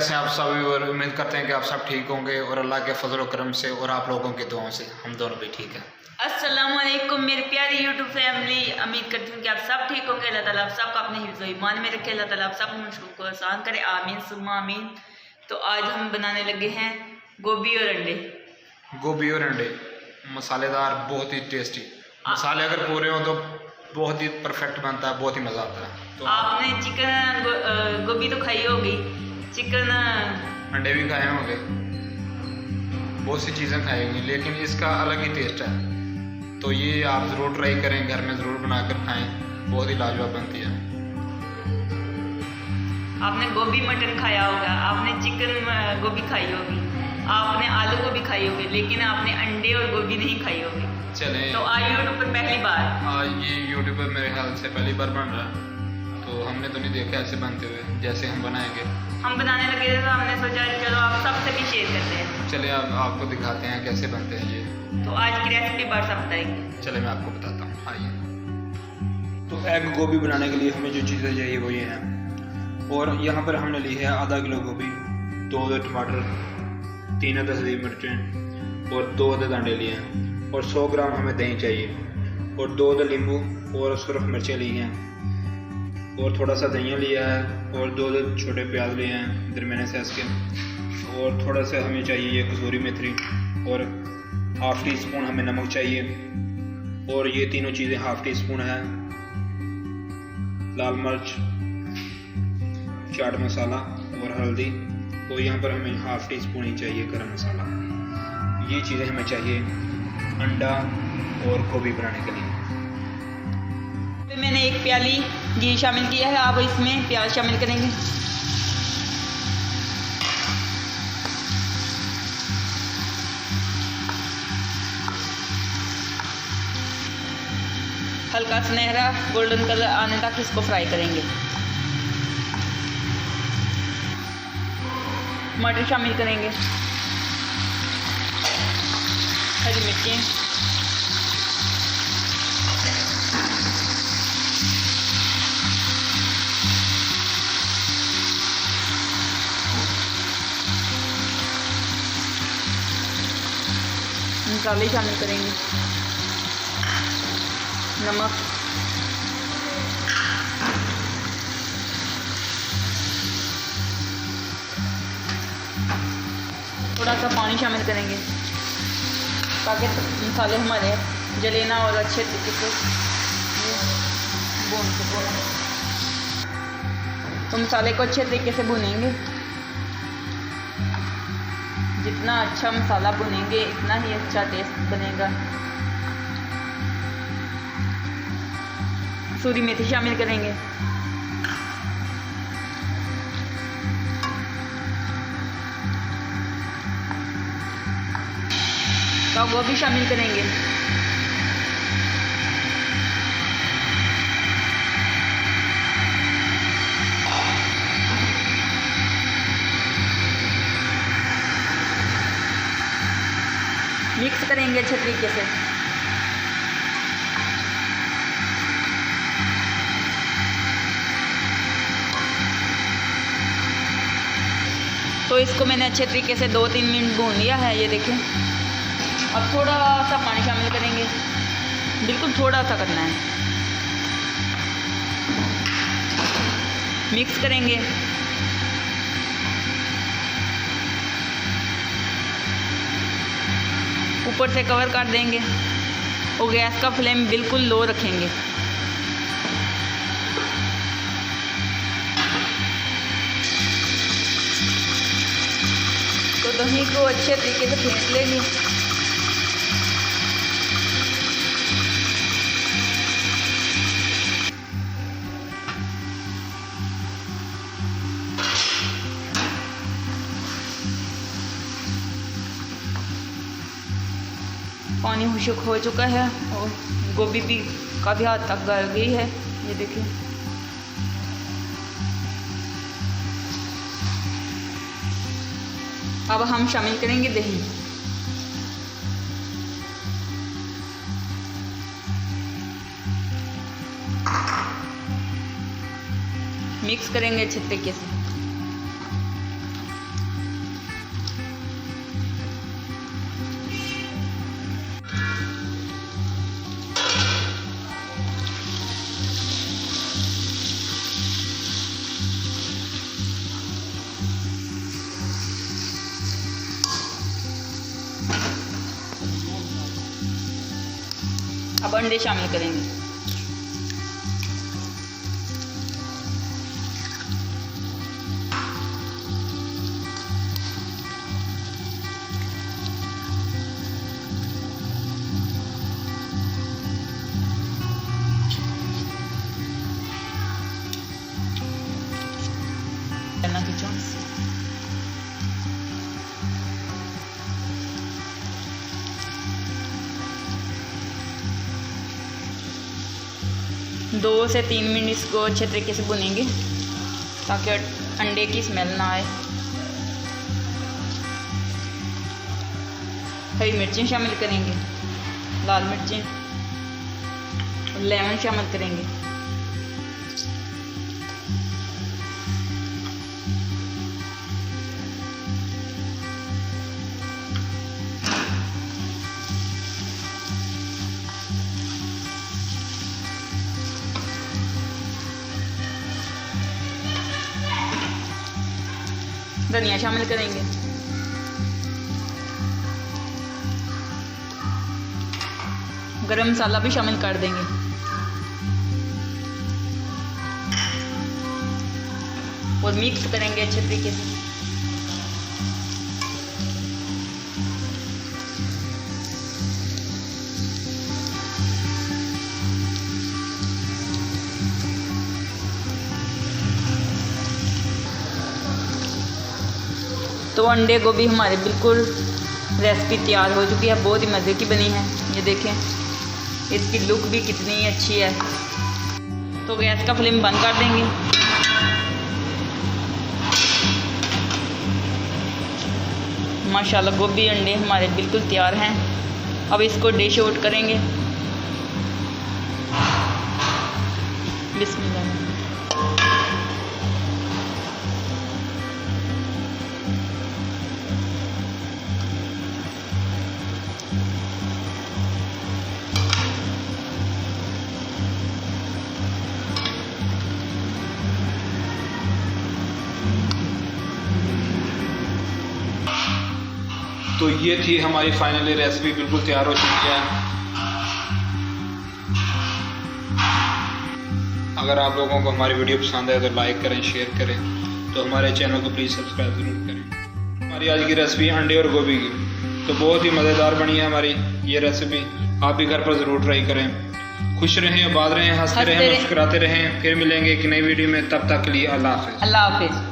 कैसे आप सभी, और उम्मीद करते हैं कि आप सब ठीक होंगे और अल्लाह के फजल करम से और आप लोगों की दुआओं से हम दोनों भी ठीक हैं। अस्सलाम वालेकुम मेरी प्यारी यूट्यूब फैमिली, उम्मीद करती हूँ कि आप सब ठीक होंगे। अल्लाह ताला आप सबको अपने हिफ्ज़ व ईमान में रखे, अल्लाह ताला आप सब मुश्किल को आसान करे, आमीन सुम्मा आमीन। तो आज हम बनाने लगे हैं गोभी और अंडे। गोभी और अंडे मसालेदार, बहुत ही टेस्टी। मसाले अगर पूरे हों तो बहुत ही परफेक्ट बनता है, बहुत ही मज़ा आता है। तो आपने चिकन गोभी तो खाई होगी, चिकन अंडे भी खाए होंगे, बहुत सी चीज़ें खाई होंगी, लेकिन इसका अलग ही टेस्ट है। तो ये आप ज़रूर ट्राई करें, घर में ज़रूर बनाकर खाएं, बहुत ही लाजवाब बनती है। आपने गोभी मटन खाया होगा, आपने चिकन गोभी खाई होगी, आपने आलू गोभी खाई होगी, लेकिन आपने अंडे और गोभी नहीं खाई होगी। चलें, तो आज यूट्यूब पर पहली बार, ये यूट्यूब पर मेरे ख्याल से पहली बार बन रहा है, तो हमने तो नहीं देखा ऐसे बनते हुए। जैसे हम बनाएंगे, हम बनाने लगे थे तो हमने सोचा चलो आप सबसे भी शेयर करते हैं। चलिए अब आपको दिखाते हैं कैसे बनते हैं ये। तो आज की रेसिपी बार सब बताएंगे। चलिए मैं आपको बताता हूँ, आइए। तो एग गोभी बनाने के लिए हमें जो चीज़ें चाहिए वो ये हैं, और यहाँ पर हमने ली है आधा किलो गोभी, 2 टमाटर, 3 अदद हरी मिर्चें और 2 अदद अंडे लिए हैं, और 100 ग्राम हमें दही चाहिए, और 2 अदद नींबू और सुरख मिर्चें ली हैं, और थोड़ा सा धनिया लिया है, और 2 अदद छोटे प्याज लिए हैं दरमियाने साइज़ के, और थोड़ा सा हमें चाहिए ये कसूरी मेथी, और हाफ़ टी स्पून हमें नमक चाहिए, और ये तीनों चीज़ें हाफ़ टी स्पून है। लाल मिर्च, चाट मसाला और हल्दी, और यहाँ पर हमें हाफ़ टी स्पून ही चाहिए गरम मसाला। ये चीज़ें हमें चाहिए अंडा और गोभी बनाने के लिए। तो मैंने 1 प्याली घी शामिल किया है, आप इसमें प्याज शामिल करेंगे। हल्का सुनहरा गोल्डन कलर आने तक इसको फ्राई करेंगे। मटर शामिल करेंगे, हरी मिर्ची, मसाले शामिल करेंगे, नमक, थोड़ा सा पानी शामिल करेंगे ताकि मसाले हमारे जले ना और अच्छे तरीके से भून सकें। तो मसाले को अच्छे तरीके से भूनेंगे, जितना अच्छा मसाला भुनेंगे इतना ही अच्छा टेस्ट बनेगा। कसूरी मेथी शामिल करेंगे, तो गोभी शामिल करेंगे, मिक्स करेंगे अच्छे तरीके से। तो इसको मैंने अच्छे तरीके से 2-3 मिनट भून लिया है, ये देखें। अब थोड़ा सा पानी शामिल करेंगे, बिल्कुल थोड़ा सा करना है। मिक्स करेंगे, ऊपर से कवर कर देंगे और गैस का फ्लेम बिल्कुल लो रखेंगे। तो दही को अच्छे तरीके से फेंट लेंगे। पानी खुश्क हो चुका है और गोभी भी काफ़ी हद तक गल गई है, ये देखिए। अब हम शामिल करेंगे दही। मिक्स करेंगे अच्छे तरीके से। अब अंडे शामिल करेंगे। खींचो 2 से 3 मिनट इसको अच्छे तरीके से भुनेंगे ताकि अंडे की स्मेल ना आए। हरी मिर्चें शामिल करेंगे, लाल मिर्चें, लेमन शामिल करेंगे। धनिया शामिल करेंगे। गरम मसाला भी शामिल कर देंगे। और मिक्स करेंगे अच्छे तरीके से। तो अंडे गोभी हमारे बिल्कुल रेसिपी तैयार हो चुकी है, बहुत ही मज़े की बनी है। ये देखें इसकी लुक भी कितनी अच्छी है। तो गैस का फ्लेम बंद कर देंगे। माशाल्लाह गोभी अंडे हमारे बिल्कुल तैयार हैं। अब इसको डिश आउट करेंगे। बिस्मिल्लाह। तो ये थी हमारी फाइनली रेसिपी, बिल्कुल तैयार हो चुकी है। अगर आप लोगों को हमारी वीडियो पसंद है तो लाइक करें, शेयर करें। तो हमारे चैनल को प्लीज़ सब्सक्राइब ज़रूर करें। हमारी आज की रेसिपी अंडे और गोभी की तो बहुत ही मज़ेदार बनी है हमारी ये रेसिपी। आप भी घर पर ज़रूर ट्राई करें। खुश रहें, आबाद रहें, हंसते रहें, मुस्कुराते रहें। फिर मिलेंगे एक नई वीडियो में, तब तक के लिए अल्लाह हाफ़िज़। अल्लाह हाफ़िज़।